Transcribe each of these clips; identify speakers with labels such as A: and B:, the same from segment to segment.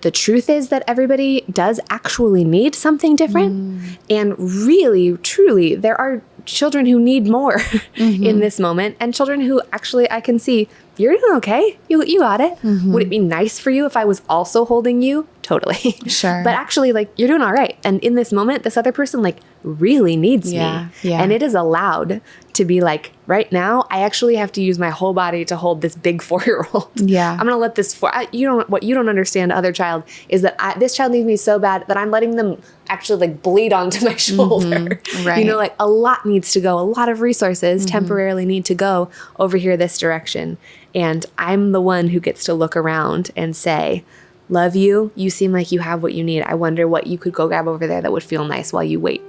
A: The truth is that everybody does actually need something different. And really, truly, there are children who need more in this moment, and children who actually I can see, you're doing okay. You got it. Would it be nice for you if I was also holding you? Totally.
B: Sure.
A: But actually, like, you're doing all right. And in this moment, this other person, like, really needs me.
B: Yeah.
A: And it is allowed to be like, right now, I actually have to use my whole body to hold this big 4-year-old.
B: Yeah.
A: I'm going to let this, what you don't understand, other child, is that this child needs me so bad that I'm letting them actually like bleed onto my shoulder.
B: Right.
A: You know, like a lot needs to go. A lot of resources temporarily need to go over here this direction. And I'm the one who gets to look around and say, love you. You seem like you have what you need. I wonder what you could go grab over there that would feel nice while you wait.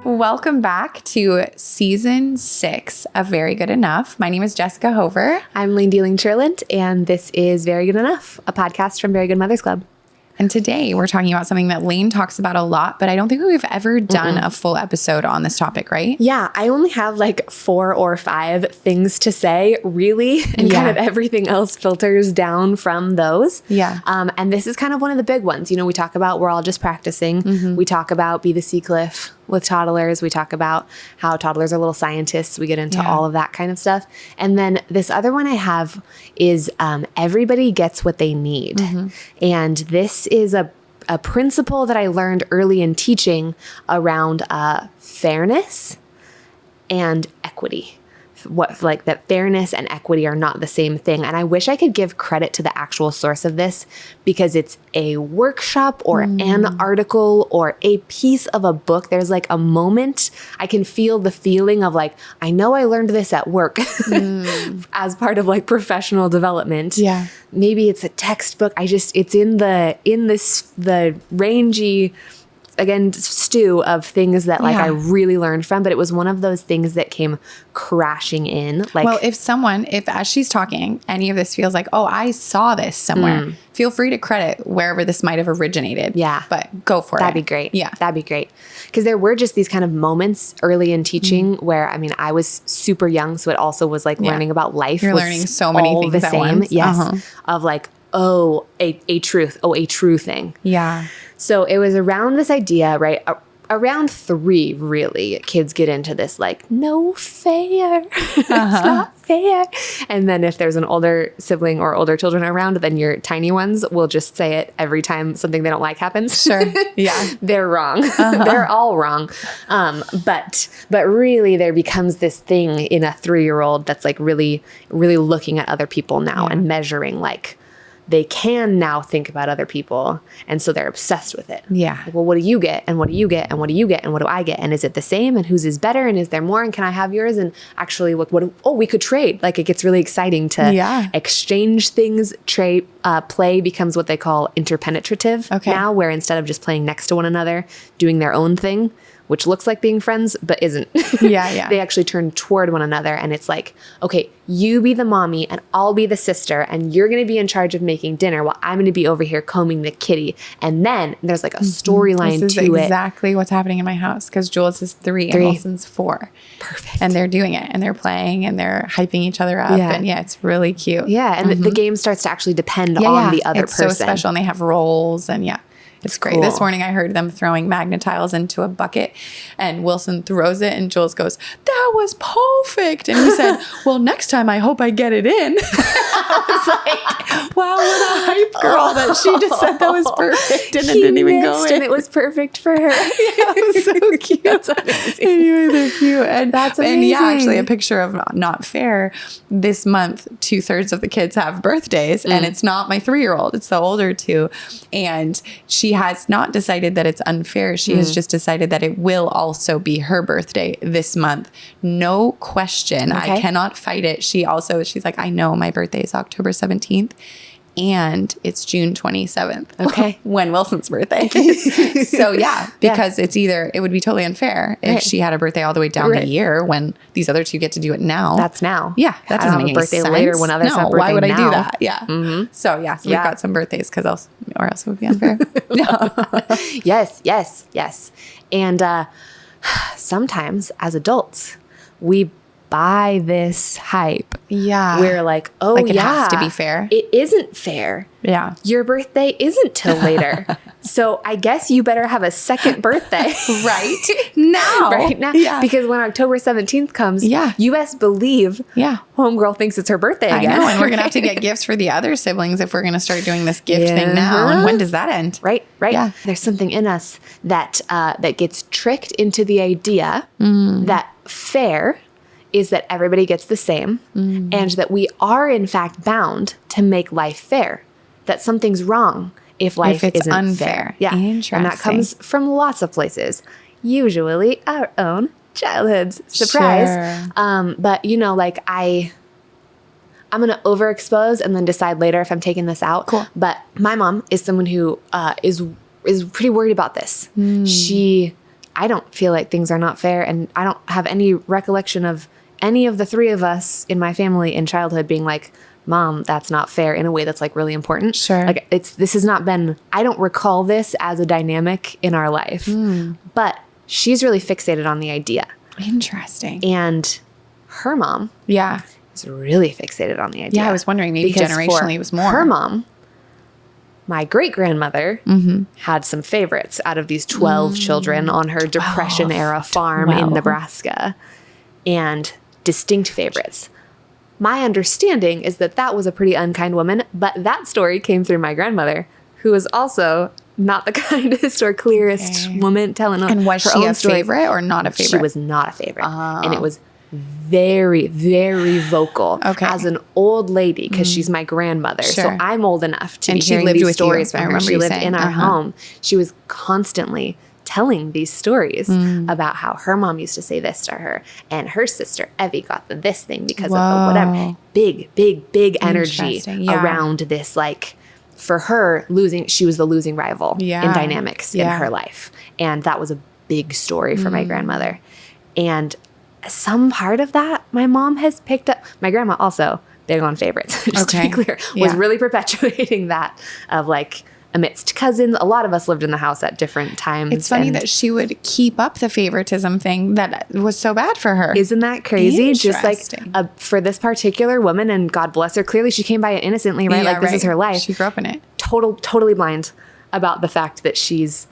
B: Welcome back to season 6 of Very Good Enough. My name is Jessica Hover.
A: I'm Layne Cherland, and this is Very Good Enough, a podcast from Very Good Mothers Club.
B: And today we're talking about something that Layne talks about a lot, but I don't think we've ever done a full episode on this topic, right?
A: Yeah, I only have like 4 or 5 things to say, really, and kind of everything else filters down from those.
B: Yeah.
A: And this is kind of one of the big ones. You know, we talk about we're all just practicing. We talk about be the sea cliff with toddlers. We talk about how toddlers are little scientists. We get into all of that kind of stuff. And then this other one I have is everybody gets what they need. And this is a principle that I learned early in teaching around fairness and equity. Like that fairness and equity are not the same thing. And I wish I could give credit to the actual source of this, because it's a workshop or an article or a piece of a book. There's like a moment I can feel the feeling of like, I know I learned this at work as part of like professional development.
B: Yeah.
A: Maybe it's a textbook. It's in the rangy, again, stew of things that like I really learned from, but it was one of those things that came crashing in. Like,
B: well, if as she's talking, any of this feels like, oh, I saw this somewhere, feel free to credit wherever this might have originated.
A: Yeah.
B: But go for
A: that'd
B: it.
A: be great.
B: Yeah.
A: That'd be great. Because there were just these kind of moments early in teaching where, I mean, I was super young, so it also was like learning about life.
B: You're learning so many things at once.
A: Yes. Of like, oh, a truth. Oh, a true thing.
B: Yeah.
A: So it was around this idea, right? Around 3, really, kids get into this like, no fair. It's not fair. And then if there's an older sibling or older children around, then your tiny ones will just say it every time something they don't like happens.
B: Sure. Yeah.
A: They're wrong. They're all wrong. But really there becomes this thing in a 3-year-old that's like really, really looking at other people now and measuring like, they can now think about other people. And so they're obsessed with it.
B: Yeah.
A: Like, well, what do you get? And what do you get? And what do you get? And what do I get? And is it the same? And whose is better? And is there more? And can I have yours? And actually, we could trade. Like, it gets really exciting to exchange things. Play becomes what they call interpenetrative now, where instead of just playing next to one another, doing their own thing, which looks like being friends, but isn't. They actually turn toward one another. And it's like, okay, you be the mommy and I'll be the sister. And you're going to be in charge of making dinner while I'm going to be over here combing the kitty. And then there's like a storyline to it.
B: This is exactly what's happening in my house, because Jules is 3 and Wilson's 4.
A: Perfect.
B: And they're doing it and they're playing and they're hyping each other up. And it's really cute.
A: Yeah. And the game starts to actually depend on the other person.
B: It's so special. And they have roles and it's great. Cool. This morning I heard them throwing magnetiles into a bucket and Wilson throws it and Jules goes, that was perfect. And he said, well, next time I hope I get it in. I was like, wow, what a hype girl that she just said that was perfect and it didn't even go in.
A: And it was perfect for her.
B: It was so cute. That's amazing. Anyway, they're cute. And
A: that's amazing.
B: And actually a picture of Not Fair. This month, 2/3 of the kids have birthdays and it's not my 3-year-old. It's the older 2. And she has not decided that it's unfair. She has just decided that it will also be her birthday this month. No question. Okay. I cannot fight it. She's like, I know my birthday is October 17th. And it's June 27th.
A: Okay.
B: When Wilson's birthday is. So because it would be totally unfair if she had a birthday all the way down the year when these other 2 get to do it now.
A: That's now.
B: Yeah. That doesn't make any sense.
A: Later when others have birthday.
B: Why would
A: now.
B: I do that? Yeah. So we've got some birthdays or else it would be unfair.
A: Yes. And sometimes as adults, we buy this hype.
B: Yeah.
A: We're like, oh,
B: Like it
A: yeah,
B: has to be fair.
A: It isn't fair.
B: Yeah.
A: Your birthday isn't till later. So I guess you better have a second birthday.
B: Right now.
A: Right now.
B: Yeah.
A: Because when October 17th comes,
B: Yeah.
A: you best believe homegirl thinks it's her birthday again.
B: I know. And we're going to have to get gifts for the other siblings if we're going to start doing this gift thing now. And when does that end?
A: Right.
B: Yeah.
A: There's something in us that that gets tricked into the idea that fair is that everybody gets the same and that we are in fact bound to make life fair, that something's wrong if life isn't
B: unfair.
A: fair. Yeah.
B: Interesting.
A: And that comes from lots of places, usually our own childhoods. Surprise.
B: Sure.
A: But you know, like I'm going to overexpose and then decide later if I'm taking this out.
B: Cool.
A: But my mom is someone who is pretty worried about this. I don't feel like things are not fair, and I don't have any recollection of any of the three of us in my family in childhood being like, Mom, that's not fair, in a way that's like really important.
B: Sure.
A: Like this has not been, I don't recall this as a dynamic in our life, but she's really fixated on the idea.
B: Interesting.
A: And her mom is really fixated on the idea.
B: Yeah, I was wondering, maybe
A: Because
B: generationally it was more.
A: Her mom, my great-grandmother, had some favorites out of these 12 children on her Depression-era farm in Nebraska, and distinct favorites. My understanding is that that was a pretty unkind woman, but that story came through my grandmother, who was also not the kindest or clearest woman telling her own story.
B: And was she a favorite or not a favorite?
A: She was not a favorite. And it was very, very vocal as an old lady, because she's my grandmother.
B: Sure.
A: So I'm old enough to
B: And
A: be
B: she
A: hearing
B: lived
A: these
B: with
A: stories
B: you. I
A: from her.
B: remember
A: She
B: you
A: lived
B: saying,
A: in our home. She was constantly telling these stories about how her mom used to say this to her, and her sister Evie got this thing because of the whatever. Big energy around this, like, for her, she was the losing rival in dynamics in her life. And that was a big story for my grandmother. And some part of that my mom has picked up. My grandma also, big on favorites, just to be clear, was really perpetuating that of like, amidst cousins. A lot of us lived in the house at different times.
B: It's funny that she would keep up the favoritism thing that was so bad for her.
A: Isn't that crazy? Just like for this particular woman, and God bless her, clearly she came by it innocently, right? Like this is her life.
B: She grew up in it.
A: Totally blind about the fact that she's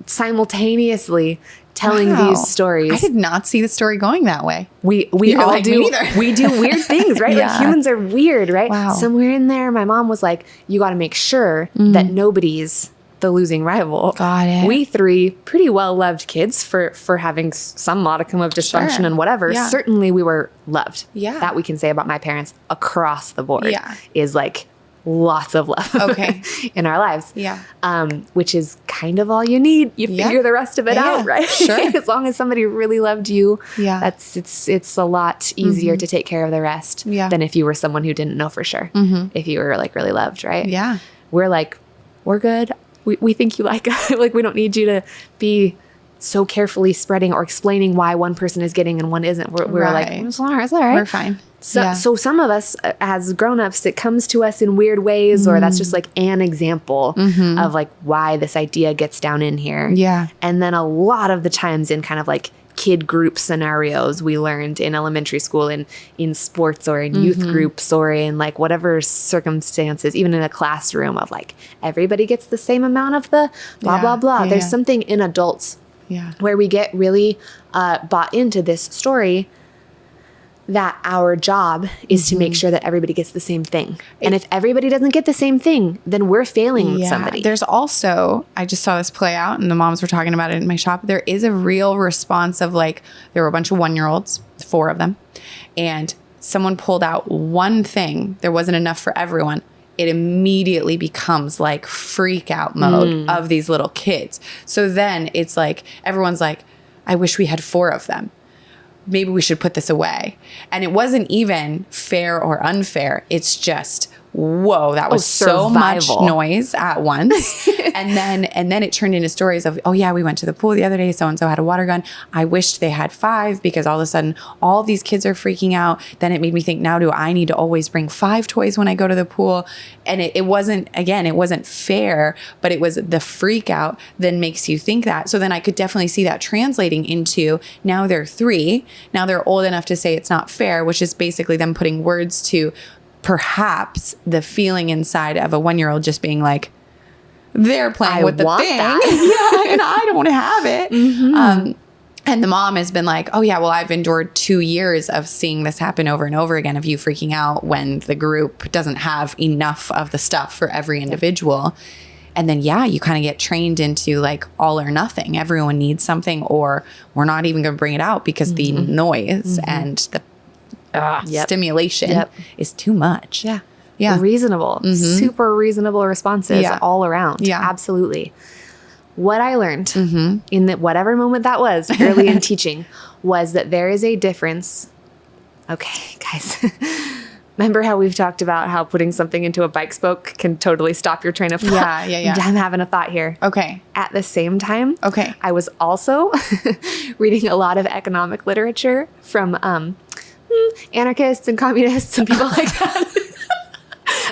A: simultaneously telling these stories.
B: I did not see the story going that way.
A: We all like do. We do weird things, right? Like humans are weird, right?
B: Wow.
A: Somewhere in there, my mom was like, "You got to make sure that nobody's the losing rival."
B: Got it.
A: We three pretty well loved kids for having some modicum of dysfunction and whatever. Yeah. Certainly, we were loved. Yeah, that we can say about my parents across the board. Yeah, is like lots of love in our lives. Yeah. Which is kind of all you need. You figure the rest of it out, right? Sure. As long as somebody really loved you, it's a lot easier to take care of the rest than if you were someone who didn't know for sure. If you were like really loved, right? Yeah. We're like, we're good. We think you like us. Like, we don't need you to be so carefully spreading or explaining why one person is getting and one isn't. We're like, it's all right.
B: We're fine.
A: So some of us as grown-ups, it comes to us in weird ways, or that's just like an example of like why this idea gets down in here. Yeah. And then a lot of the times in kind of like kid group scenarios we learned in elementary school, in sports or in youth groups or in like whatever circumstances, even in a classroom, of like everybody gets the same amount of the blah, blah, blah. Yeah. There's something in adults where we get really bought into this story that our job is to make sure that everybody gets the same thing. And if everybody doesn't get the same thing, then we're failing somebody.
B: There's also, I just saw this play out and the moms were talking about it in my shop. There is a real response of like, there were a bunch of 1-year-olds, 4 of them, and someone pulled out one thing. There wasn't enough for everyone. It immediately becomes like freak out mode of these little kids. So then it's like, everyone's like, I wish we had 4 of them. Maybe we should put this away. And it wasn't even fair or unfair. It's just, whoa, that was so much
A: survival.
B: noise at once. and then it turned into stories of, oh yeah, we went to the pool the other day. So-and-so had a water gun. I wished they had 5 because all of a sudden all these kids are freaking out. Then it made me think, now do I need to always bring 5 toys when I go to the pool? And it wasn't fair, but it was the freak out that makes you think that. So then I could definitely see that translating into, now they're 3. Now they're old enough to say it's not fair, which is basically them putting words to perhaps the feeling inside of a 1-year-old just being like, they're playing with the thing. Yeah, and I don't have it. And the mom has been like, oh yeah, well, I've endured 2 years of seeing this happen over and over again, of you freaking out when the group doesn't have enough of the stuff for every individual. And then, yeah, you kind of get trained into like all or nothing. Everyone needs something, or we're not even going to bring it out because the noise and the stimulation is too much.
A: Yeah. Reasonable, super reasonable responses all around.
B: Yeah.
A: Absolutely. What I learned in that whatever moment that was early in teaching was that there is a difference. Okay, guys. Remember how we've talked about how putting something into a bike spoke can totally stop your train of thought?
B: Yeah.
A: I'm having a thought here.
B: Okay.
A: At the same time, I was also reading a lot of economic literature from anarchists and communists and people like that.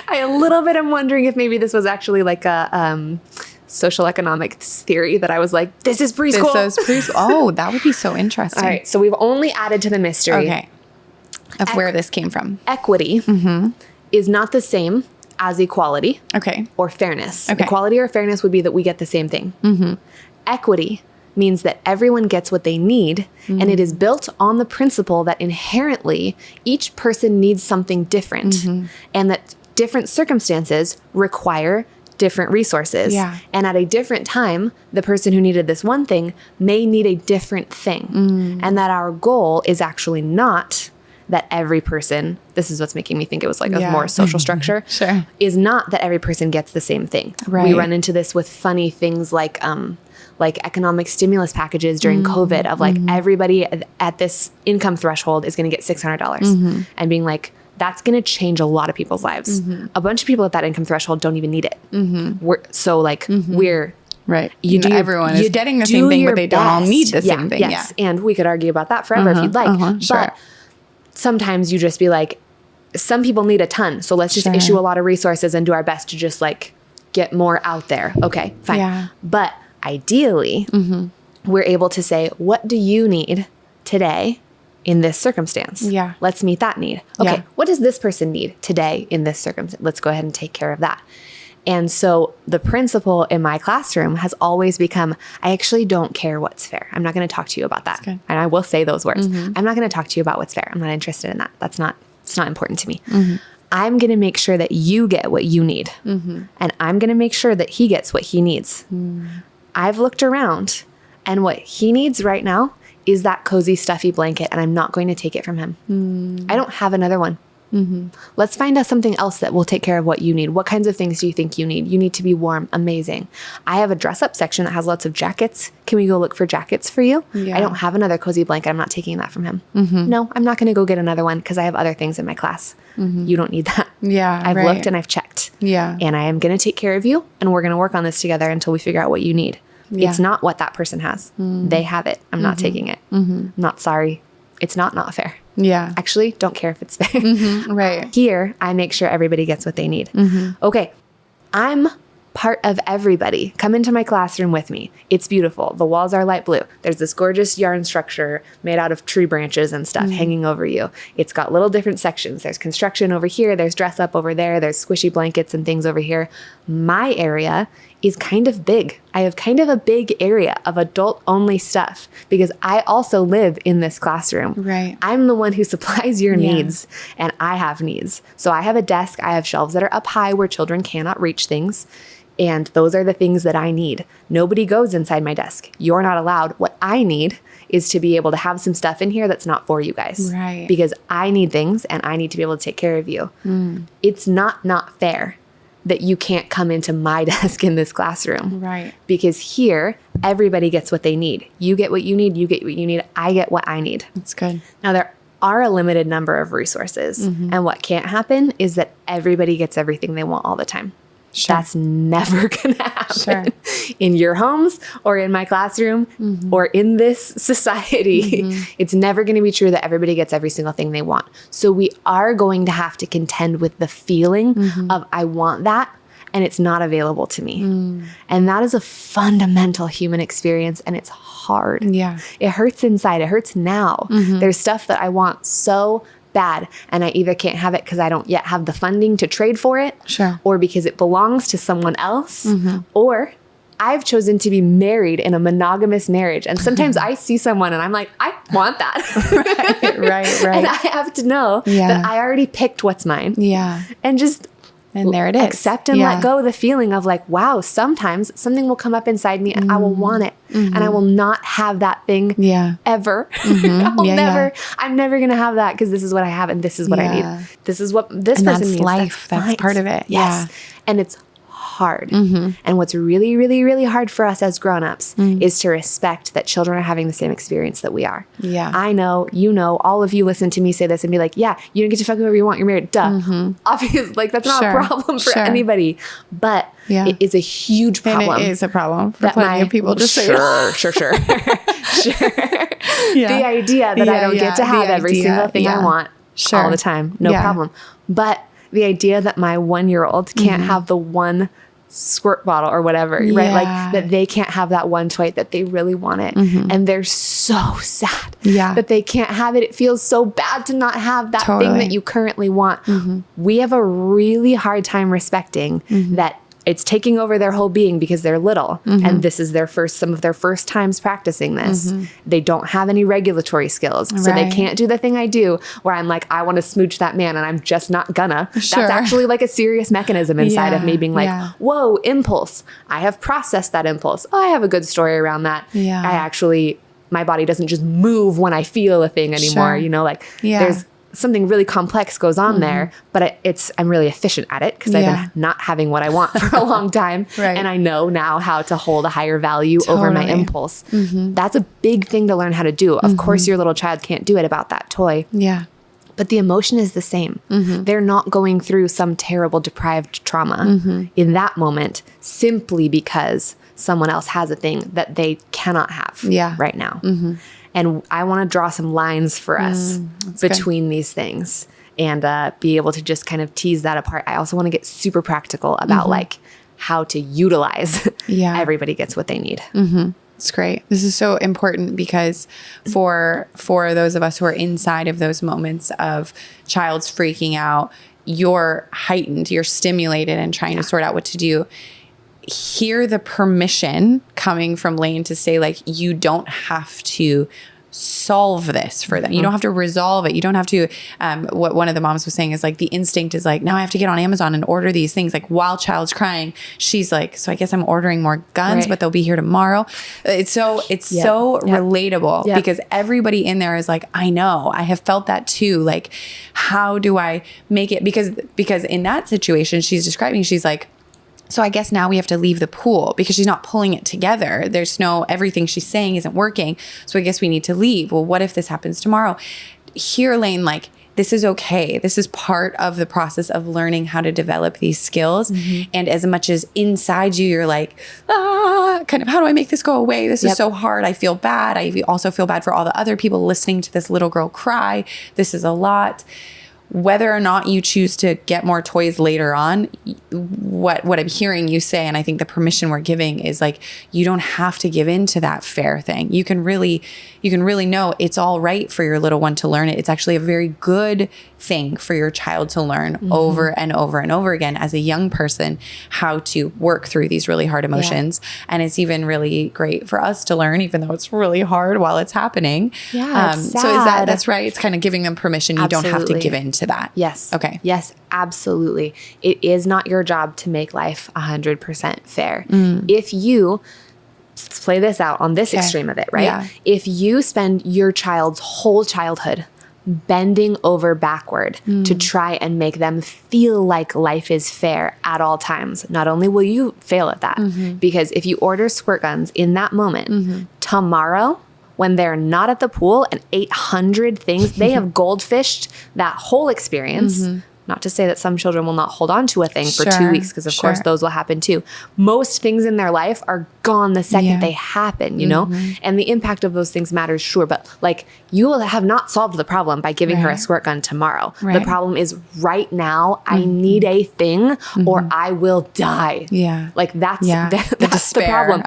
A: I a little bit am wondering if maybe this was actually like a social economics theory that I was like, this is preschool.
B: This is preschool. Oh, that would be so interesting.
A: All right. So we've only added to the mystery.
B: Okay. Of where this came from.
A: Equity is not the same as equality.
B: Okay.
A: Or fairness.
B: Okay.
A: Equality or fairness would be that we get the same thing. Equity means that everyone gets what they need, and it is built on the principle that inherently each person needs something different, and that different circumstances require different resources.
B: Yeah.
A: And at a different time, the person who needed this one thing may need a different thing. And that our goal is actually not that every person, this is what's making me think it was like a more social structure, is not that every person gets the same thing.
B: Right.
A: We run into this with funny things like economic stimulus packages during COVID of like everybody at this income threshold is going to get $600 and being like, that's going to change a lot of people's lives. A bunch of people at that income threshold don't even need it. We're
B: right. Everyone is getting the same thing, but they don't all need the same thing.
A: Yes. And we could argue about that forever if you'd like. But sometimes you just be like, some people need a ton. So let's just issue a lot of resources and do our best to just like get more out there. Okay, fine.
B: Yeah.
A: But ideally, we're able to say, what do you need today in this circumstance?
B: Yeah.
A: Let's meet that need. Okay. What does this person need today in this circumstance? Let's go ahead and take care of that. And so the principle in my classroom has always become, I actually don't care what's fair. I'm not going to talk to you about that. And I will say those words. I'm not going to talk to you about what's fair. I'm not interested in that. It's not important to me. I'm going to make sure that you get what you need. And I'm going to make sure that he gets what he needs. I've looked around, and what he needs right now is that cozy, stuffy blanket, and I'm not going to take it from him. I don't have another one. Let's find out something else that will take care of what you need. What kinds of things do you think you need? You need to be warm. Amazing. I have a dress up section that has lots of jackets. Can we go look for jackets for you? I don't have another cozy blanket. I'm not taking that from him. No, I'm not going to go get another one because I have other things in my class. You don't need that. I've looked and I've checked. And I am going to take care of you, and we're going to work on this together until we figure out what you need. It's not what that person has. They have it. I'm not taking it. I'm not sorry. It's not fair. Actually, don't care if it's fair. Here, I make sure everybody gets what they need. Okay. I'm part of everybody. Come into my classroom with me. It's beautiful. The walls are light blue. There's this gorgeous yarn structure made out of tree branches and stuff hanging over you. It's got little different sections. There's construction over here. There's dress up over there. There's squishy blankets and things over here. My area is kind of big. I have kind of a big area of adult only stuff because I also live in this classroom. I'm the one who supplies your needs, and I have needs. So I have a desk. I have shelves that are up high where children cannot reach things. And those are the things that I need. Nobody goes inside my desk. You're not allowed. What I need is to be able to have some stuff in here that's not for you guys. Because I need things and I need to be able to take care of you. It's not fair that you can't come into my desk in this classroom. Because here, everybody gets what they need. You get what you need. You get what you need. I get what I need.
B: That's good.
A: Now, there are a limited number of resources. And what can't happen is that everybody gets everything they want all the time.
B: Sure.
A: That's never going to happen in your homes or in my classroom or in this society. It's never going to be true that everybody gets every single thing they want. So we are going to have to contend with the feeling of I want that and it's not available to me. And that is a fundamental human experience and it's hard.
B: Yeah.
A: It hurts inside. It hurts now. There's stuff that I want so bad and I either can't have it because I don't yet have the funding to trade for it, or because it belongs to someone else, or I've chosen to be married in a monogamous marriage. And sometimes I see someone and I'm like, I want that.
B: Right.
A: And I have to know that I already picked what's mine. And just
B: and there it is.
A: Accept and let go of the feeling of like, wow, sometimes something will come up inside me and I will want it. And I will not have that thing ever. I'm never going to have that because this is what I have and this is what I need. This is what this
B: and
A: person
B: that's
A: needs.
B: life. That's part of it.
A: Yes. And it's hard. And what's really, really, really hard for us as grownups is to respect that children are having the same experience that we are. I know, you know, all of you listen to me say this and be like, yeah, you don't get to fuck whoever you want. You're married. Duh. Obviously, like that's not a problem for anybody. But it is a huge problem.
B: And it is a problem for plenty of people. Just
A: sure. The idea that I don't get to have every single thing I want all the time. No problem. But the idea that my 1-year-old can't have the one squirt bottle or whatever, right? Like that they can't have that one toy that they really want it. And they're so sad that they can't have it. It feels so bad to not have that thing that you currently want. We have a really hard time respecting that it's taking over their whole being because they're little and this is some of their first times practicing this. They don't have any regulatory skills. So they can't do the thing I do where I'm like, I want to smooch that man and I'm just not gonna. That's actually like a serious mechanism inside of me being like, whoa, impulse. I have processed that impulse. Oh, I have a good story around that. My body doesn't just move when I feel a thing anymore. You know, like there's something really complex goes on there, but I'm really efficient at it because I've been not having what I want for a long time. And I know now how to hold a higher value over my impulse. That's a big thing to learn how to do. Of course, your little child can't do it about that toy. But the emotion is the same. They're not going through some terrible deprived trauma in that moment simply because someone else has a thing that they cannot have right now. And I want to draw some lines for us between these things and be able to just kind of tease that apart. I also want to get super practical about like how to utilize everybody gets what they need.
B: It's great. This is so important because for those of us who are inside of those moments of child's freaking out, you're heightened, you're stimulated and trying to sort out what to do. Hear the permission coming from Layne to say like, you don't have to solve this for them. You don't have to resolve it. You don't have to, what one of the moms was saying is like, the instinct is like, now I have to get on Amazon and order these things. Like while child's crying, she's like, so I guess I'm ordering more guns, but they'll be here tomorrow. It's so relatable because everybody in there is like, I know, I have felt that too. Like, how do I make it? Because in that situation she's describing, she's like, so I guess now we have to leave the pool because she's not pulling it together. Everything she's saying isn't working. So I guess we need to leave. Well, what if this happens tomorrow? Here, Layne, like, this is okay. This is part of the process of learning how to develop these skills. And as much as inside you, you're like, kind of, how do I make this go away? This is so hard. I feel bad. I also feel bad for all the other people listening to this little girl cry. This is a lot. Whether or not you choose to get more toys later on, what I'm hearing you say, and I think the permission we're giving is like, you don't have to give in to that fair thing. You can really know it's all right for your little one to learn it. It's actually a very good thing for your child to learn over and over and over again as a young person, how to work through these really hard emotions. And it's even really great for us to learn, even though it's really hard while it's happening. So that's right. It's kind of giving them permission. You don't have to give in to that.
A: Yes.
B: Okay.
A: Yes, absolutely. It is not your job to make life 100% fair. If you, let's play this out on this extreme of it, right? If you spend your child's whole childhood bending over backward to try and make them feel like life is fair at all times, not only will you fail at that, because if you order squirt guns in that moment, tomorrow, when they're not at the pool and 800 things, they have goldfished that whole experience. Not to say that some children will not hold on to a thing for 2 weeks, because of course those will happen too. Most things in their life are gone the second they happen, you know? And the impact of those things matters, sure. But like, you will have not solved the problem by giving her a squirt gun tomorrow. The problem is right now, I need a thing or I will die. Like that's, that's the problem.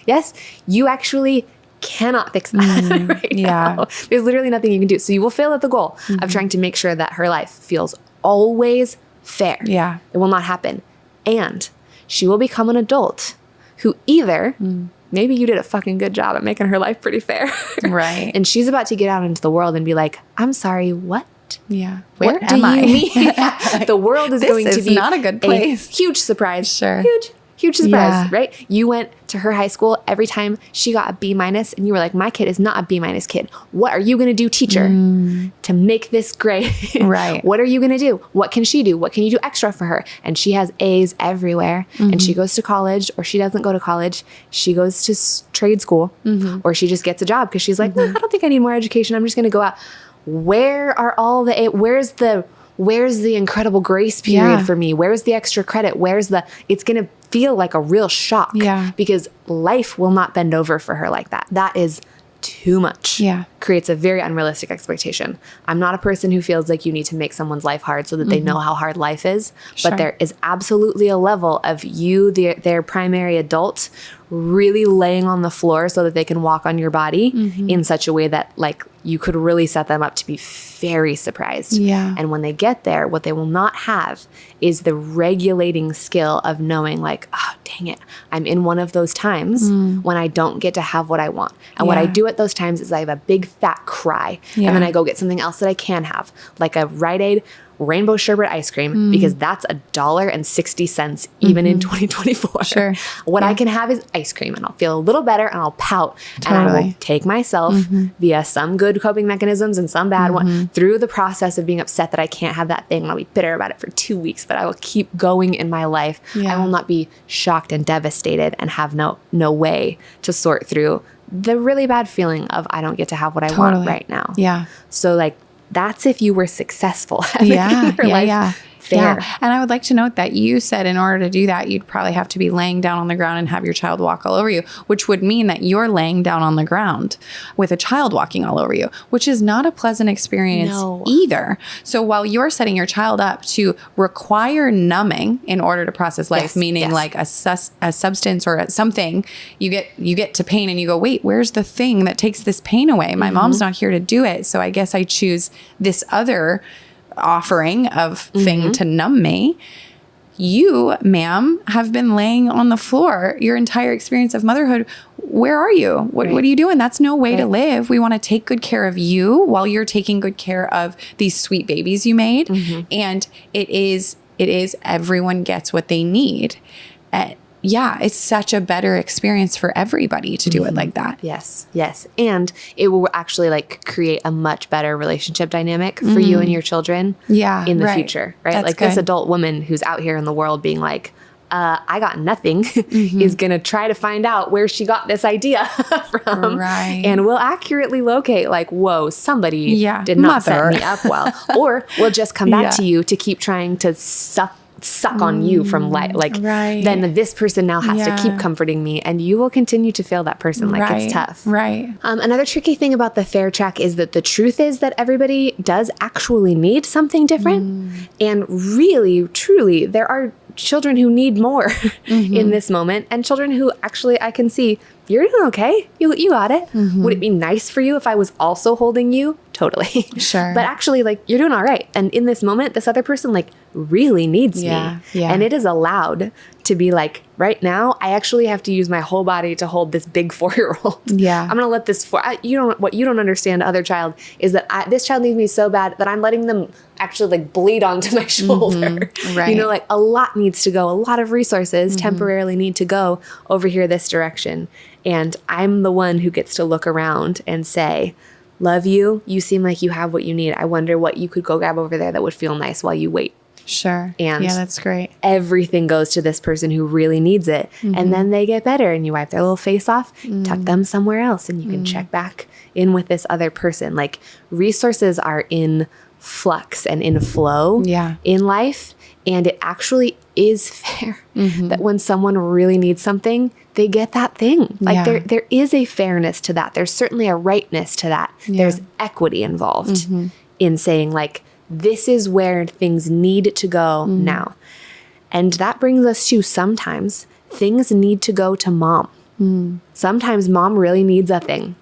A: Yes. You actually cannot fix that right now. There's literally nothing you can do. So you will fail at the goal of trying to make sure that her life feels always fair. It will not happen. And she will become an adult who either maybe you did a fucking good job at making her life pretty fair. And she's about to get out into the world and be like, I'm sorry, what?
B: Where
A: what
B: am
A: do
B: I?
A: You mean? The world is going to be
B: not a good place.
A: Huge surprise. Huge surprise, right? You went to her high school every time she got a B- and you were like, my kid is not a B- kid. What are you going to do, teacher, to make this great? What are you going to do? What can she do? What can you do extra for her? And she has A's everywhere and she goes to college, or she doesn't go to college. She goes to trade school or she just gets a job because she's like, nah, I don't think I need more education. I'm just going to go out. Where are all the, where's the incredible grace period for me? Where's the extra credit? It's going to feel like a real shock because life will not bend over for her like that. That is too much. Creates a very unrealistic expectation. I'm not a person who feels like you need to make someone's life hard so that they know how hard life is. But there is absolutely a level of you, their primary adult, really laying on the floor so that they can walk on your body in such a way that like you could really set them up to be very surprised. And when they get there, what they will not have is the regulating skill of knowing like, oh, dang it, I'm in one of those times when I don't get to have what I want. And what I do at those times is I have a big fat cry. And then I go get something else that I can have, like a Rite Aid rainbow sherbet ice cream, because that's $1.60 even in 2024. What I can have is ice cream, and I'll feel a little better and I'll pout and I will take myself via some good coping mechanisms and some bad one through the process of being upset that I can't have that thing. And I'll be bitter about it for 2 weeks, but I will keep going in my life. I will not be shocked and devastated and have no way to sort through the really bad feeling of I don't get to have what I want right now. So like, that's if you were successful at making your life fair.
B: And I would like to note that you said in order to do that, you'd probably have to be laying down on the ground and have your child walk all over you, which would mean that you're laying down on the ground with a child walking all over you, which is not a pleasant experience either. So while you're setting your child up to require numbing in order to process life, meaning like a substance or something, you get to pain and you go, wait, where's the thing that takes this pain away? My mom's not here to do it. So I guess I choose this other offering of thing to numb me. You, ma'am, have been laying on the floor your entire experience of motherhood. Where are you? What are you doing? That's no way to live. We want to take good care of you while you're taking good care of these sweet babies you made. And it is everyone gets what they need. It's such a better experience for everybody to do it like that.
A: Yes. And it will actually like create a much better relationship dynamic for you and your children in the future, right?
B: That's
A: like
B: good.
A: This adult woman who's out here in the world being like, I got nothing is going to try to find out where she got this idea from. And will accurately locate like, whoa, somebody did not set me up well. Or we'll just come back to you to keep trying to suck on you from life. Then this person now has to keep comforting me, and you will continue to feel that person. Like it's tough. Another tricky thing about the fair track is that the truth is that everybody does actually need something different. And really, truly, there are children who need more in this moment, and children who actually I can see, you're doing okay. You got it. Would it be nice for you if I was also holding you? Totally. But actually, like, you're doing all right. And in this moment, this other person, like, really needs me. And it is allowed to be like, right now, I actually have to use my whole body to hold this big 4-year-old. I'm going to let this, what you don't understand, other child, is that this child needs me so bad that I'm letting them actually like bleed onto my shoulder. You know, like a lot needs to go. A lot of resources temporarily need to go over here this direction. And I'm the one who gets to look around and say, love you. You seem like you have what you need. I wonder what you could go grab over there that would feel nice while you wait
B: Sure.
A: And
B: yeah, that's great.
A: everything goes to this person who really needs it. And then they get better and you wipe their little face off, tuck them somewhere else, and you can check back in with this other person. Like, resources are in flux and in flow in life. And it actually is fair that when someone really needs something, they get that thing. Like there is a fairness to that. There's certainly a rightness to that. There's equity involved in saying, like, this is where things need to go now. And that brings us to sometimes things need to go to mom. Sometimes mom really needs a thing.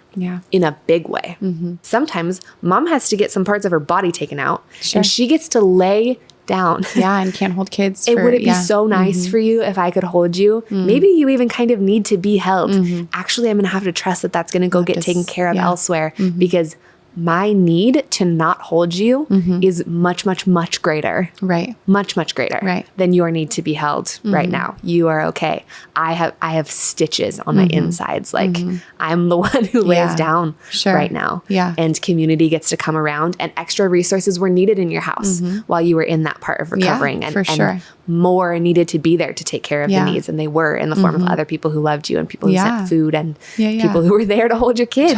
A: In a big way. Sometimes mom has to get some parts of her body taken out and she gets to lay down.
B: And can't hold kids.
A: Would it be so nice for you if I could hold you? Maybe you even kind of need to be held. Actually, I'm going to have to trust that that's going to go get taken care of elsewhere because my need to not hold you is much, much, much greater.
B: Right.
A: Much, much greater than your need to be held right now. You are okay. I have stitches on my insides. Like, I'm the one who lays down right now. And community gets to come around, and extra resources were needed in your house while you were in that part of recovering. And more needed to be there to take care of the needs. And they were in the form of other people who loved you and people who sent food and people who were there to hold your kids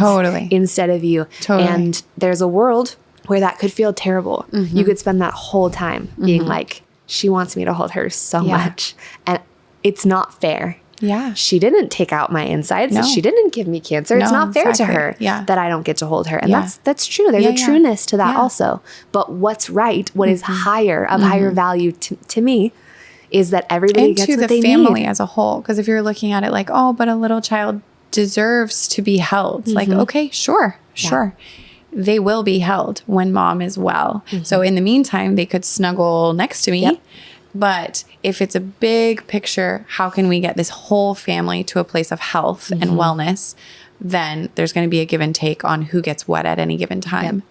A: instead of you. And there's a world where that could feel terrible. You could spend that whole time being like, she wants me to hold her so much. And it's not fair. She didn't take out my insides. She didn't give me cancer. It's not fair to her that I don't get to hold her. And that's true. There's a trueness to that also. But what's right, what is higher, of higher value to me, is that everybody gets what they need.
B: And to the family as a whole. Because if you're looking at it like, oh, but a little child deserves to be held. Like, okay, sure. They will be held when mom is well. So in the meantime, they could snuggle next to me. But if it's a big picture, how can we get this whole family to a place of health and wellness? Then there's going to be a give and take on who gets what at any given time.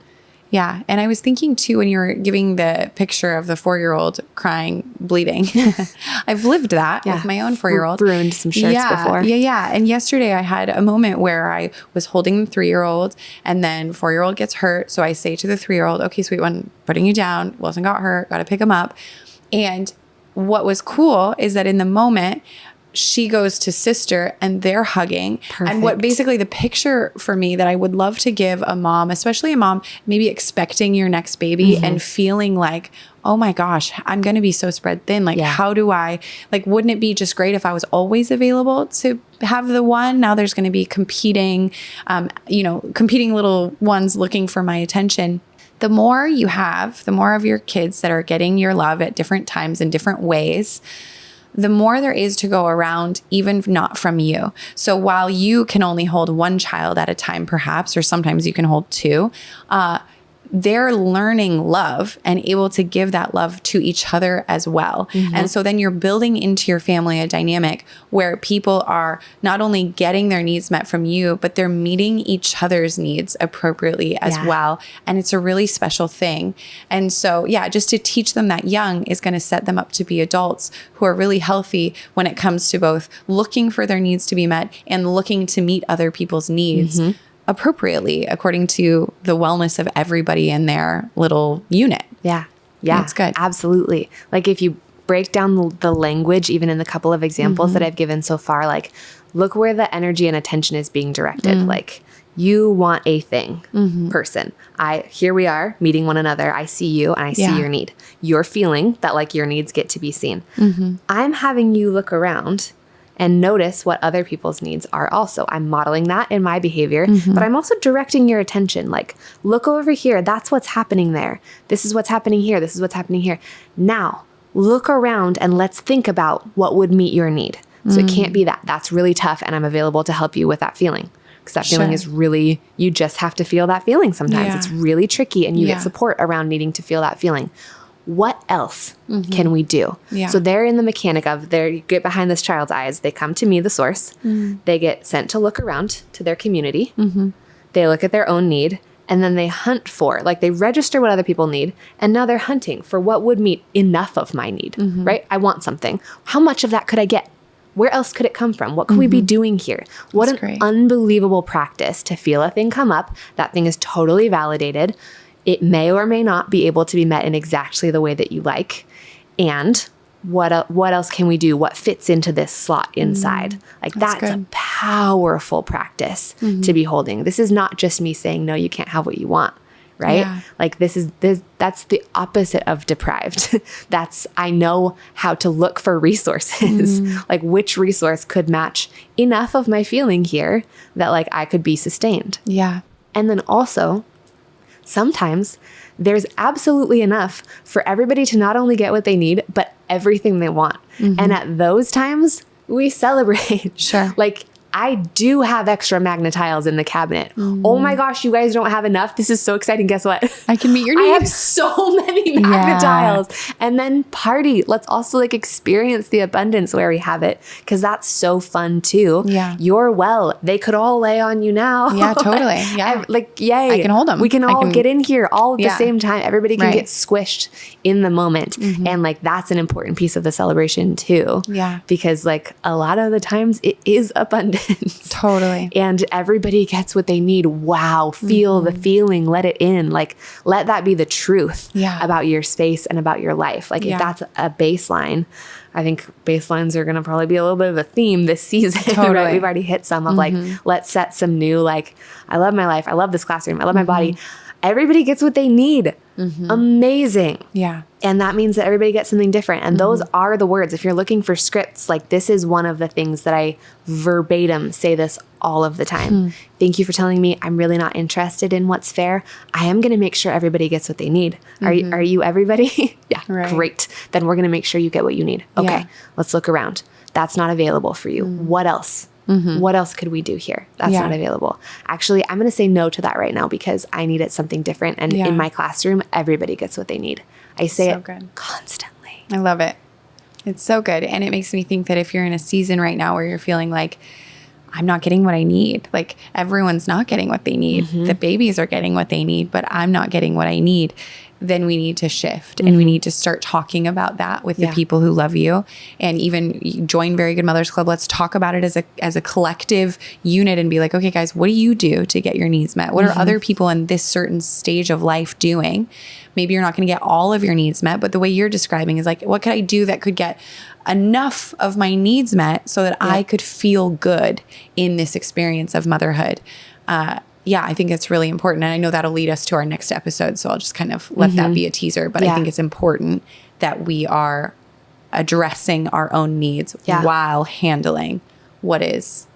B: And I was thinking too, when you were giving the picture of the 4-year-old crying, bleeding, I've lived that with my own 4-year-old.
A: Ruined some shirts before.
B: And yesterday I had a moment where I was holding the 3-year-old and then 4-year-old gets hurt. So I say to the 3-year-old, okay, sweet one, putting you down, Wilson got hurt, got to pick him up. And what was cool is that in the moment, she goes to sister and they're hugging. And what basically the picture for me that I would love to give a mom, especially a mom maybe expecting your next baby and feeling like, oh my gosh, I'm going to be so spread thin. Like, how do I, like, wouldn't it be just great if I was always available to have the one? Now there's going to be competing little ones looking for my attention. The more you have, the more of your kids that are getting your love at different times in different ways, the more there is to go around, even not from you. So while you can only hold one child at a time, perhaps, or sometimes you can hold two, they're learning love and able to give that love to each other as well. And so then you're building into your family a dynamic where people are not only getting their needs met from you, but they're meeting each other's needs appropriately as well. And it's a really special thing. And so, just to teach them that young is going to set them up to be adults who are really healthy when it comes to both looking for their needs to be met and looking to meet other people's needs appropriately according to the wellness of everybody in their little unit.
A: It's good. Absolutely. Like, if you break down the language, even in the couple of examples that I've given so far, like, look where the energy and attention is being directed. Like, you want a thing, person. Here we are meeting one another. I see you and I see your need. You're feeling that, like, your needs get to be seen. I'm having you look around and notice what other people's needs are also. I'm modeling that in my behavior, but I'm also directing your attention. Like, look over here. That's what's happening there. This is what's happening here. This is what's happening here. Now, look around and let's think about what would meet your need. So it can't be that. That's really tough, and I'm available to help you with that feeling. Because that feeling is really, you just have to feel that feeling sometimes. It's really tricky, and you get support around needing to feel that feeling. What else can we do? So they're in the mechanic of, they get behind this child's eyes. They come to me, the source. They get sent to look around to their community. They look at their own need, and then they hunt for, like, they register what other people need. And now they're hunting for what would meet enough of my need, right? I want something. How much of that could I get? Where else could it come from? What could we be doing here? What an unbelievable practice to feel a thing come up. That thing is totally validated. It may or may not be able to be met in exactly the way that you like. And what else can we do? What fits into this slot inside? Like that's a powerful practice to be holding. This is not just me saying, no, you can't have what you want. Right? Yeah. Like that's the opposite of deprived. I know how to look for resources, like which resource could match enough of my feeling here that like I could be sustained.
B: Yeah.
A: And then also sometimes there's absolutely enough for everybody to not only get what they need, but everything they want. And at those times we celebrate.
B: Sure.
A: Like I do have extra magnetiles in the cabinet. Oh my gosh, you guys don't have enough. This is so exciting. Guess what?
B: I can meet your needs.
A: I have so many magnetiles. Yeah. And then party. Let's also like experience the abundance where we have it, because that's so fun too.
B: Yeah.
A: You're well. They could all lay on you now.
B: Yeah, totally. Yeah.
A: Like, yay.
B: I can hold them.
A: We can all get in here all at the same time. Everybody can get squished in the moment. And like, that's an important piece of the celebration too.
B: Yeah.
A: Because like a lot of the times it is abundant.
B: Totally.
A: And everybody gets what they need. Wow. Feel the feeling, let it in. Like, let that be the truth about your space and about your life. Like if that's a baseline, I think baselines are going to probably be a little bit of a theme this season. Totally. Right? We've already hit some of like, let's set some new, like, I love my life. I love this classroom. I love my body. Everybody gets what they need. Amazing.
B: Yeah.
A: And that means that everybody gets something different. And those are the words. If you're looking for scripts, like this is one of the things that I verbatim say this all of the time. Thank you for telling me I'm really not interested in what's fair. I am going to make sure everybody gets what they need. Are you everybody? Yeah. Right. Great. Then we're going to make sure you get what you need. Okay. Let's look around. That's not available for you. What else? What else could we do here? That's not available. Actually, I'm going to say no to that right now because I needed something different. And in my classroom, everybody gets what they need. I say it constantly.
B: I love it. It's so good. And it makes me think that if you're in a season right now where you're feeling like, I'm not getting what I need, like everyone's not getting what they need. The babies are getting what they need, but I'm not getting what I need. Then we need to shift and we need to start talking about that with the people who love you, and even join Very Good Mothers Club. Let's talk about it as a collective unit and be like, okay, guys, what do you do to get your needs met? What are other people in this certain stage of life doing? Maybe you're not going to get all of your needs met, but the way you're describing is like, what could I do that could get enough of my needs met so that I could feel good in this experience of motherhood? I think it's really important. And I know that'll lead us to our next episode. So I'll just kind of let that be a teaser. But I think it's important that we are addressing our own needs while handling what is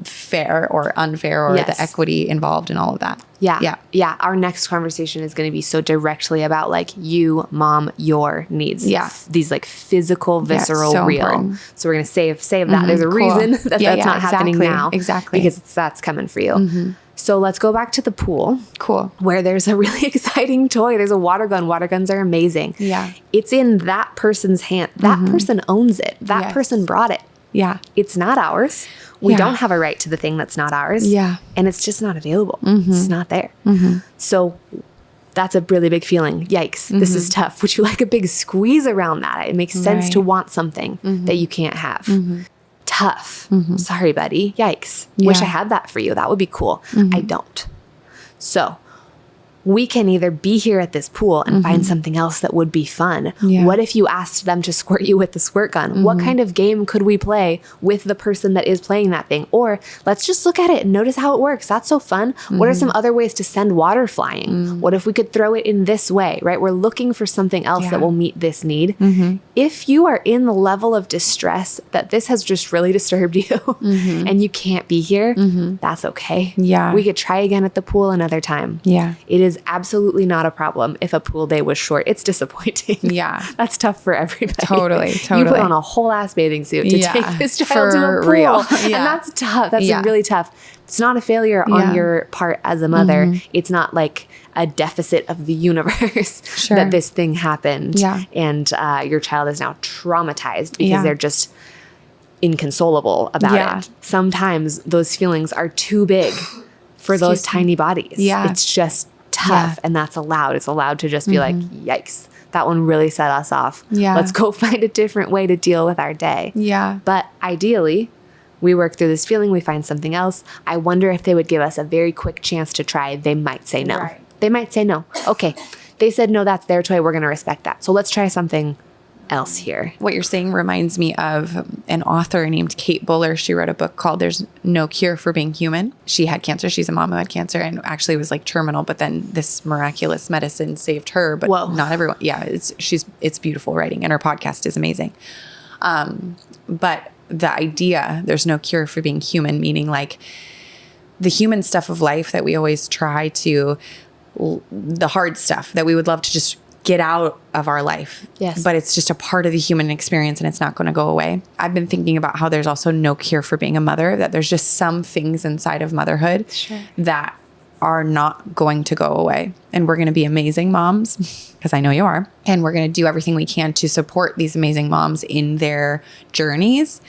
B: fair or unfair or the equity involved in all of that.
A: Yeah. Our next conversation is going to be so directly about like you, mom, your needs. Yeah. These like physical, visceral, so real. Important. So we're going to save that. There's a reason that that's not happening now.
B: Exactly.
A: Because that's coming for you. So let's go back to the pool.
B: Cool.
A: Where there's a really exciting toy. There's a water gun. Water guns are amazing.
B: Yeah.
A: It's in that person's hand. That person owns it. That person brought it.
B: Yeah.
A: It's not ours. We don't have a right to the thing that's not ours.
B: Yeah.
A: And it's just not available. It's not there. So that's a really big feeling. Yikes. This is tough. Would you like a big squeeze around that? It makes sense to want something that you can't have. Tough. Sorry, buddy. Yikes. Wish I had that for you. That would be cool. I don't. So we can either be here at this pool and find something else that would be fun. Yeah. What if you asked them to squirt you with the squirt gun? What kind of game could we play with the person that is playing that thing? Or let's just look at it and notice how it works. That's so fun. What are some other ways to send water flying? What if we could throw it in this way, right? We're looking for something else that will meet this need. If you are in the level of distress that this has just really disturbed you and you can't be here, that's okay.
B: Yeah.
A: We could try again at the pool another time.
B: Yeah.
A: It is absolutely not a problem if a pool day was short. It's disappointing.
B: Yeah.
A: That's tough for everybody.
B: Totally.
A: You put on a whole ass bathing suit to take this child to a pool.
B: Real.
A: And that's tough. That's really tough. It's not a failure on your part as a mother. It's not like a deficit of the universe that this thing happened.
B: Yeah.
A: And your child is now traumatized because they're just inconsolable about it. Sometimes those feelings are too big for those tiny bodies.
B: Yeah.
A: It's just tough and that's allowed. It's allowed to just be like, yikes, that one really set us off.
B: Yeah.
A: Let's go find a different way to deal with our day.
B: Yeah.
A: But ideally, we work through this feeling, we find something else. I wonder if they would give us a very quick chance to try. They might say no. They might say no. Okay. They said no, that's their toy. We're going to respect that. So let's try something else here.
B: What you're saying reminds me of an author named Kate Buller. She wrote a book called There's No Cure for Being Human. She had cancer. She's a mom who had cancer and actually was like terminal, but then this miraculous medicine saved her, but not everyone. Yeah, it's beautiful writing, and her podcast is amazing. But the idea, there's no cure for being human, meaning like the human stuff of life that we always try to, the hard stuff that we would love to just get out of our life.
A: Yes.
B: But it's just a part of the human experience and it's not going to go away. I've been thinking about how there's also no cure for being a mother, that there's just some things inside of motherhood that are not going to go away. And we're going to be amazing moms, because I know you are. And we're going to do everything we can to support these amazing moms in their journeys.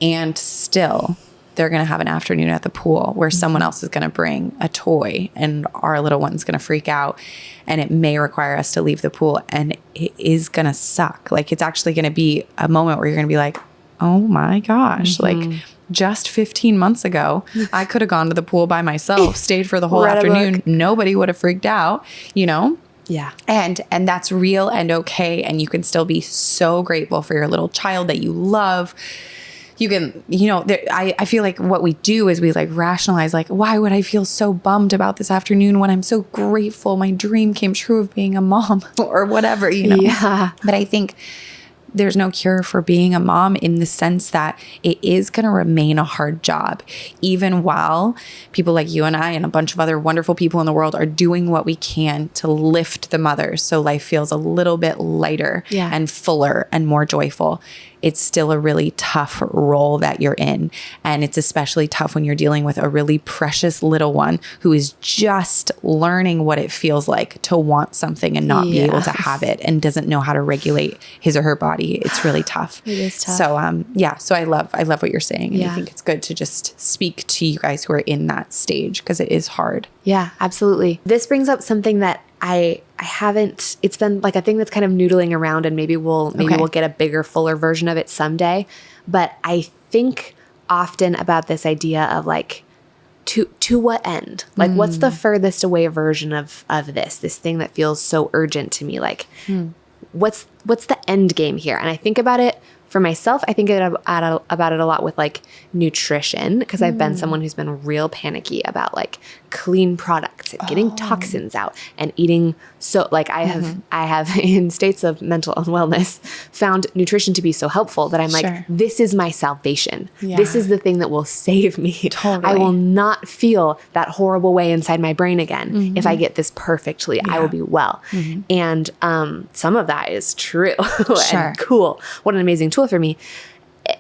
B: And still, they're going to have an afternoon at the pool where someone else is going to bring a toy and our little one's going to freak out. And it may require us to leave the pool, and it is going to suck. Like, it's actually going to be a moment where you're going to be like, oh my gosh, like just 15 months ago, I could have gone to the pool by myself, stayed for the whole afternoon. Nobody would have freaked out, you know?
A: Yeah.
B: And that's real and okay. And you can still be so grateful for your little child that you love. You can, you know, I feel like what we do is we like rationalize, like, why would I feel so bummed about this afternoon when I'm so grateful my dream came true of being a mom or whatever, you know?
A: Yeah.
B: But I think there's no cure for being a mom in the sense that it is going to remain a hard job, even while people like you and I and a bunch of other wonderful people in the world are doing what we can to lift the mothers so life feels a little bit lighter and fuller and more joyful. It's still a really tough role that you're in. And it's especially tough when you're dealing with a really precious little one who is just learning what it feels like to want something and not be able to have it, and doesn't know how to regulate his or her body. It's really tough.
A: It is tough.
B: So, so I love what you're saying. And I think it's good to just speak to you guys who are in that stage, because it is hard.
A: Yeah, absolutely. This brings up something that I haven't, it's been like a thing that's kind of noodling around, and maybe we'll get a bigger, fuller version of it someday. But I think often about this idea of like, to what end? Like, what's the furthest away version of this thing that feels so urgent to me? Like, what's the end game here? And I think about it for myself. I think about it a lot with like nutrition, because I've been someone who's been real panicky about like clean products and getting toxins out and eating. So like I have in states of mental unwellness found nutrition to be so helpful that I'm like, this is my salvation. Yeah. This is the thing that will save me. Totally. I will not feel that horrible way inside my brain again if I get this perfectly. I will be well. And some of that is true and cool. What an amazing tool for me.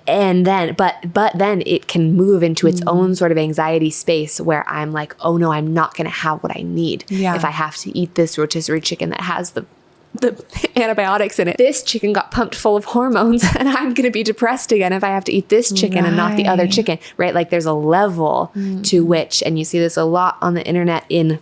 A: And then, but then it can move into its own sort of anxiety space where I'm like, oh no, I'm not going to have what I need if I have to eat this rotisserie chicken that has the antibiotics in it. This chicken got pumped full of hormones, and I'm going to be depressed again if I have to eat this chicken and not the other chicken, right? Like there's a level to which, and you see this a lot on the internet in,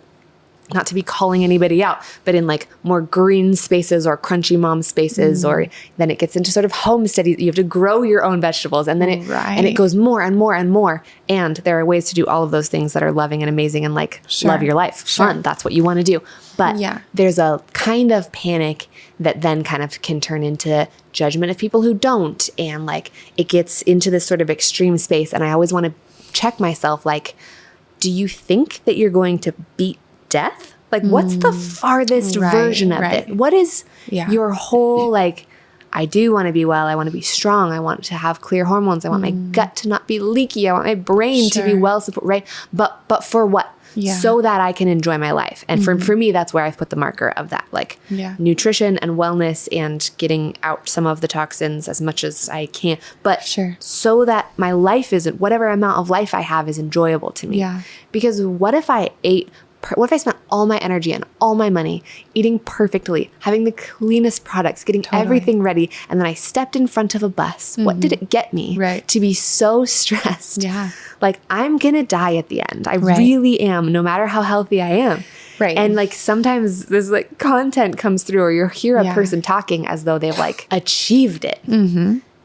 A: not to be calling anybody out, but in like more green spaces or crunchy mom spaces, or then it gets into sort of homestead. You have to grow your own vegetables, and then it goes more and more and more. And there are ways to do all of those things that are loving and amazing and like love your life, fun. That's what you want to do. But there's a kind of panic that then kind of can turn into judgment of people who don't. And like it gets into this sort of extreme space. And I always want to check myself, like, do you think that you're going to beat death? Like what's the farthest version of it? What is your whole like, I do want to be well, I want to be strong, I want to have clear hormones, I want my gut to not be leaky, I want my brain to be well supported, right? But for what? So that I can enjoy my life. And for me, that's where I've put the marker of that, like nutrition and wellness and getting out some of the toxins as much as I can. But so that my life isn't, whatever amount of life I have is enjoyable to me. Because what if I spent all my energy and all my money eating perfectly, having the cleanest products, getting everything ready, and then I stepped in front of a bus? What did it get me to be so stressed? Like, I'm going to die at the end. I really am, no matter how healthy I am. And like sometimes this like content comes through, or you hear a person talking as though they've like achieved it.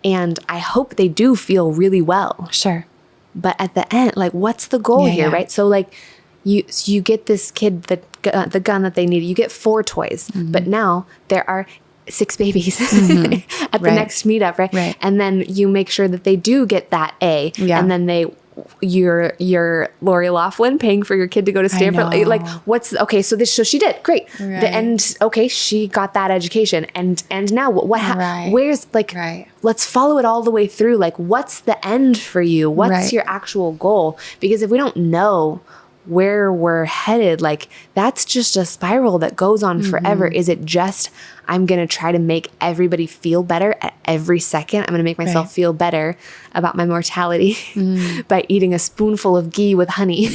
A: And I hope they do feel really well. But at the end, like, what's the goal here, right? So like, you get this kid the gun that they need. You get 4 toys, but now there are 6 babies at the next meetup, right? And then you make sure that they do get that A, and then you're Lori Loughlin paying for your kid to go to Stanford. Like, so she did great. The end. Okay, she got that education, and now where's let's follow it all the way through. Like, what's the end for you? What's your actual goal? Because if we don't know where we're headed, like, that's just a spiral that goes on forever. Is it just, I'm going to try to make everybody feel better at every second. I'm going to make myself feel better about my mortality by eating a spoonful of ghee with honey.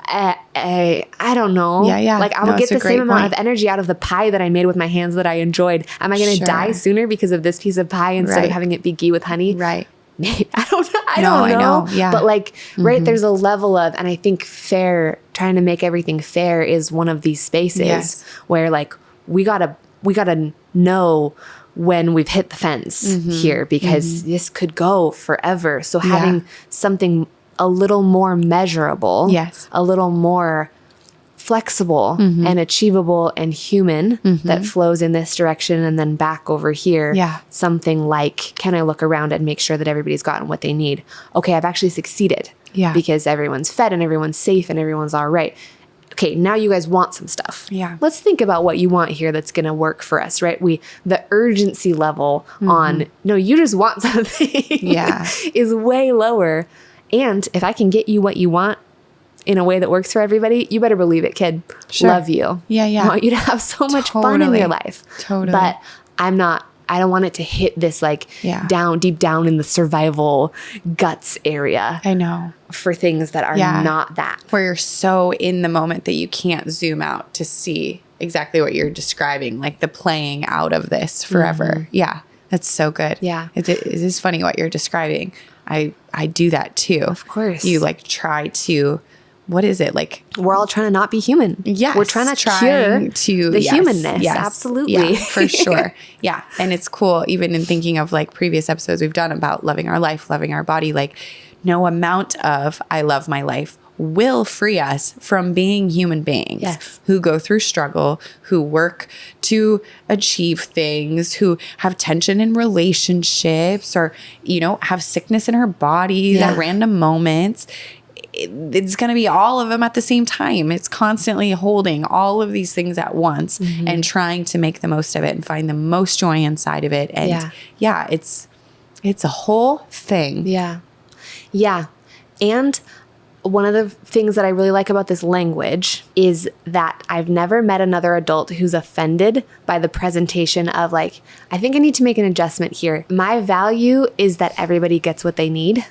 A: I don't know. Like, I would get the same amount of energy out of the pie that I made with my hands that I enjoyed. Am I going to die sooner because of this piece of pie instead of having it be ghee with honey? Maybe. I don't know. I know. Yeah. But like, there's a level of, and I think trying to make everything fair is one of these spaces where, like, we gotta know when we've hit the fence here, because this could go forever. So having something a little more measurable, a little more flexible and achievable and human that flows in this direction and then back over here. Something like, can I look around and make sure that everybody's gotten what they need? Okay, I've actually succeeded because everyone's fed and everyone's safe and everyone's all right. Okay, now you guys want some stuff. Let's think about what you want here that's going to work for us, right? The urgency level on, no, you just want something is way lower. And if I can get you what you want in a way that works for everybody, you better believe it, kid. Love you. I want you to have so much fun in your life. But I don't want it to hit this deep down in the survival guts area.
B: I know.
A: For things that are not that.
B: Where you're so in the moment that you can't zoom out to see exactly what you're describing, like the playing out of this forever. Yeah. That's so good.
A: Yeah.
B: It is funny what you're describing. I do that too.
A: Of course.
B: You try to, what is it? Like,
A: we're all trying to not be human.
B: Yes.
A: We're trying to cure the humanness.
B: Yes.
A: Absolutely.
B: Yeah, for sure. Yeah. And it's cool, even in thinking of previous episodes we've done about loving our life, loving our body, no amount of I love my life will free us from being human beings who go through struggle, who work to achieve things, who have tension in relationships, or, have sickness in our bodies at random moments. It's going to be all of them at the same time. It's constantly holding all of these things at once and trying to make the most of it and find the most joy inside of it. And it's a whole thing.
A: Yeah. And one of the things that I really like about this language is that I've never met another adult who's offended by the presentation of I think I need to make an adjustment here. My value is that everybody gets what they need.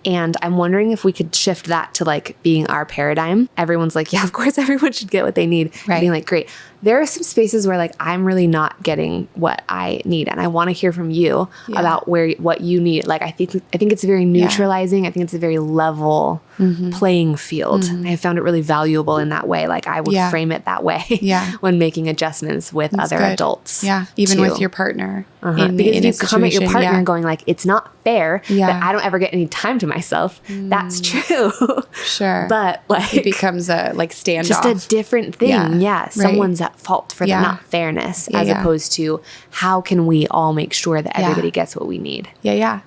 A: And I'm wondering if we could shift that to being our paradigm. Everyone's yeah, of course everyone should get what they need. Right. Being great. There are some spaces where I'm really not getting what I need, and I want to hear from you about what you need. I think it's very neutralizing. I think it's a very level playing field. I found it really valuable in that way. I would frame it that way when making adjustments with other adults.
B: Yeah, even with your partner.
A: Because you come at your partner going it's not fair that I don't ever get any time to myself. That's true.
B: Sure.
A: But
B: it becomes a standoff.
A: Just a different thing. Yeah. Someone's at fault for the not fairness as opposed to how can we all make sure that everybody gets what we need.
B: Yeah.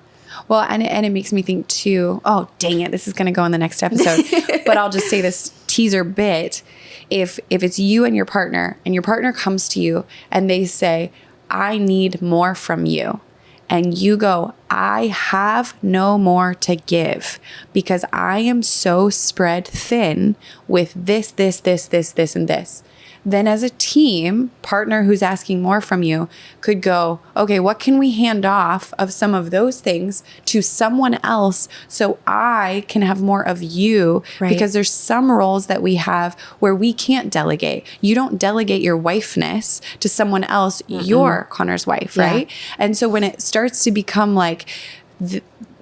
B: Well, and it makes me think too, oh, dang it, this is going to go in the next episode. But I'll just say this teaser bit. If it's you and your partner comes to you and they say, I need more from you. And you go, I have no more to give because I am so spread thin with this, and this. Then as a team, partner who's asking more from you could go, okay, what can we hand off of some of those things to someone else so I can have more of you? Right. Because there's some roles that we have where we can't delegate. You don't delegate your wifeness to someone else. You're Connor's wife, right? And so when it starts to become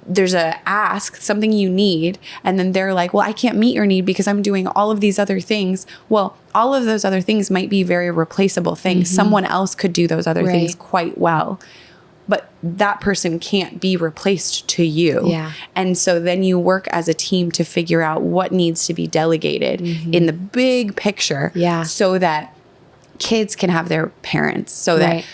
B: there's a ask, something you need, and then they're well, I can't meet your need because I'm doing all of these other things. Well, all of those other things might be very replaceable things. Someone else could do those other things quite well. but that person can't be replaced to you.
A: Yeah.
B: And so then you work as a team to figure out what needs to be delegated in the big picture so that kids can have their parents, so that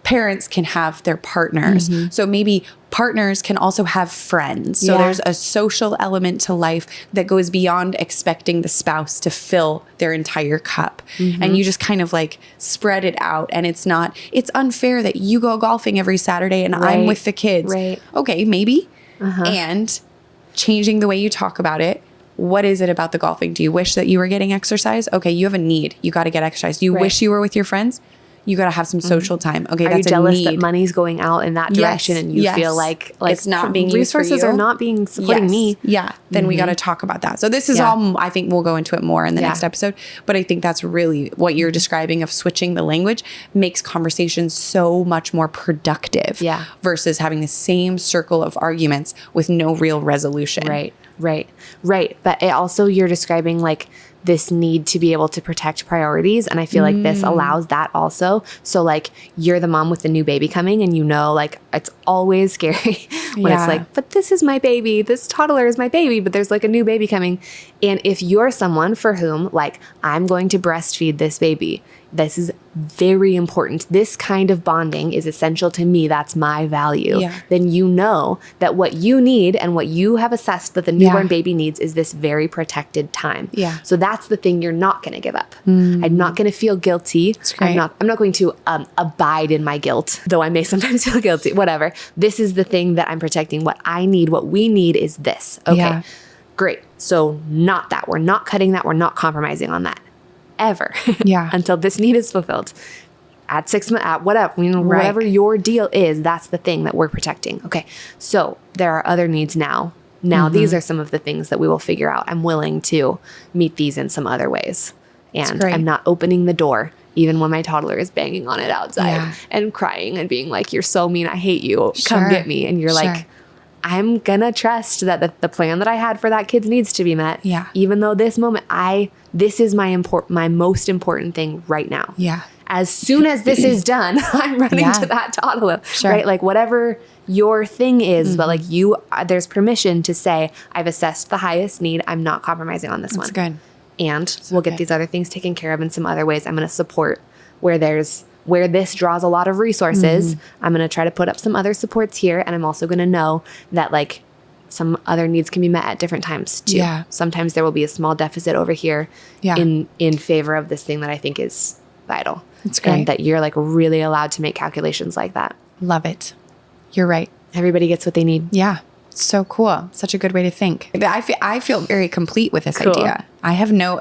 B: parents can have their partners. So maybe partners can also have friends. So there's a social element to life that goes beyond expecting the spouse to fill their entire cup. And you just kind of like spread it out. And it's unfair that you go golfing every Saturday and I'm with the kids. Okay, maybe. And changing the way you talk about it. What is it about the golfing? Do you wish that you were getting exercise? Okay, you have a need. You got to get exercise. Do you wish you were with your friends? You got to have some social time. Okay,
A: that's a need. Are you jealous that money's going out in that direction and you feel like
B: it's not being used for you?
A: Resources are not being supporting me.
B: Yeah, then we got to talk about that. So this is all, I think we'll go into it more in the next episode. But I think that's really what you're describing of switching the language makes conversations so much more productive versus having the same circle of arguments with no real resolution.
A: Right. But it also, you're describing like this need to be able to protect priorities. And I feel like this allows that also. So like you're the mom with the new baby coming and you know, like it's always scary when it's like, but this is my baby, this toddler is my baby, but there's like a new baby coming. And if you're someone for whom like, I'm going to breastfeed this baby, this is very important. This kind of bonding is essential to me. That's my value. Then you know that what you need and what you have assessed that the newborn baby needs is this very protected time. So that's the thing you're not going to give up. I'm not going to feel guilty. I'm not going to abide in my guilt, though I may sometimes feel guilty, whatever. This is the thing that I'm protecting. What I need, what we need is this. Okay, great. So not that. We're not cutting that. We're not compromising on that. Ever. Until this need is fulfilled. At 6 months, at whatever, whatever your deal is, that's the thing that we're protecting. Okay. So there are other needs now. Now these are some of the things that we will figure out. I'm willing to meet these in some other ways. And I'm not opening the door even when my toddler is banging on it outside and crying and being like, you're so mean. I hate you. Come get me. And you're like, I'm gonna trust that the plan that I had for that kid's needs to be met. Even though this moment, this is my most important thing right now. As soon as this is done, I'm running to that toddler, right? Like whatever your thing is, but like there's permission to say, I've assessed the highest need. I'm not compromising on this one.
B: Good.
A: And we'll get these other things taken care of in some other ways. I'm going to support where this draws a lot of resources. I'm going to try to put up some other supports here. And I'm also going to know that like some other needs can be met at different times too. Sometimes there will be a small deficit over here in favor of this thing that I think is vital.
B: That's great.
A: And that you're like really allowed to make calculations like that.
B: Love it. You're right.
A: Everybody gets what they need.
B: Yeah. So cool. Such a good way to think. I feel very complete with this idea. I have no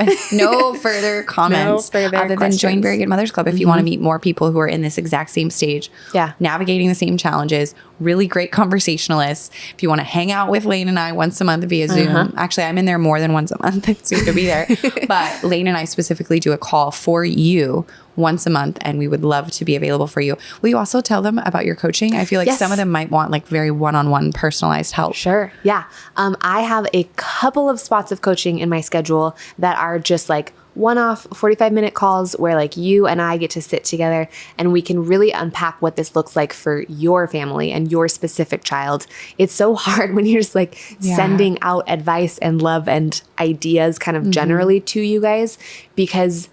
B: further comments other than join Very Good Mothers Club if you want to meet more people who are in this exact same stage, navigating the same challenges, really great conversationalists. If you want to hang out with Layne and I once a month via Zoom, actually I'm in there more than once a month, so you could be there. But Layne and I specifically do a call for you once a month, and we would love to be available for you. Will you also tell them about your coaching? I feel like some of them might want like very one-on-one personalized help.
A: Sure. Yeah. I have a couple of spots of coaching in my schedule that are just like one-off 45-minute calls where like you and I get to sit together and we can really unpack what this looks like for your family and your specific child. It's so hard when you're just like sending out advice and love and ideas kind of generally to you guys, because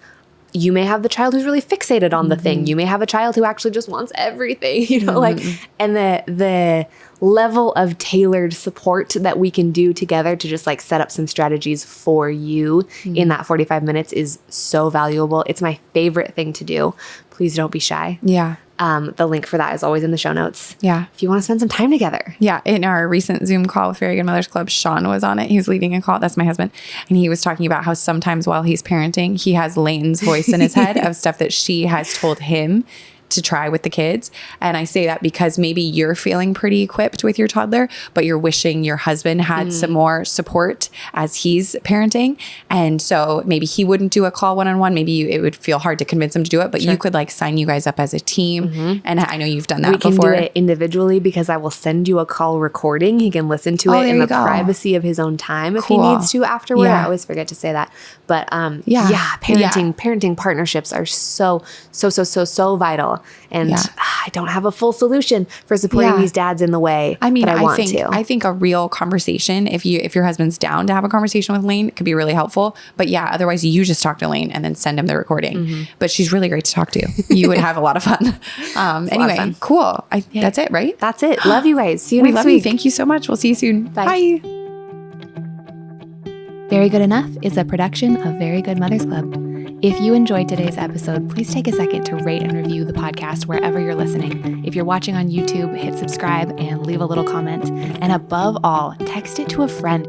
A: you may have the child who's really fixated on the thing. You may have a child who actually just wants everything, like, and the level of tailored support that we can do together to just like set up some strategies for you in that 45 minutes is so valuable. It's my favorite thing to do. Please don't be shy. The link for that is always in the show notes. If you want to spend some time together.
B: In our recent Zoom call with Very Good Mothers Club, Sean was on it. He was leading a call. That's my husband. And he was talking about how sometimes while he's parenting, he has Layne's voice in his head of stuff that she has told him to try with the kids. And I say that because maybe you're feeling pretty equipped with your toddler, but you're wishing your husband had some more support as he's parenting. And so maybe he wouldn't do a call one-on-one. Maybe it would feel hard to convince him to do it, but you could like sign you guys up as a team. And I know you've done that before.
A: We can do it individually because I will send you a call recording. He can listen to it in the privacy of his own time if he needs to afterward. I always forget to say that. But parenting partnerships are so vital. struggle. And I don't have a full solution for supporting these dads in the way
B: I mean,
A: that
B: I think a real conversation, if your husband's down to have a conversation with Layne, could be really helpful. But yeah, otherwise you just talk to Layne and then send him the recording. But she's really great to talk to. You would have a lot of fun. Anyway, cool. That's it, right?
A: That's it. Love you guys. See you next week.
B: Thank you so much. We'll see you soon. Bye.
A: Very Good Enough is a production of Very Good Mothers Club. If you enjoyed today's episode, please take a second to rate and review the podcast wherever you're listening. If you're watching on YouTube, hit subscribe and leave a little comment. And above all, text it to a friend.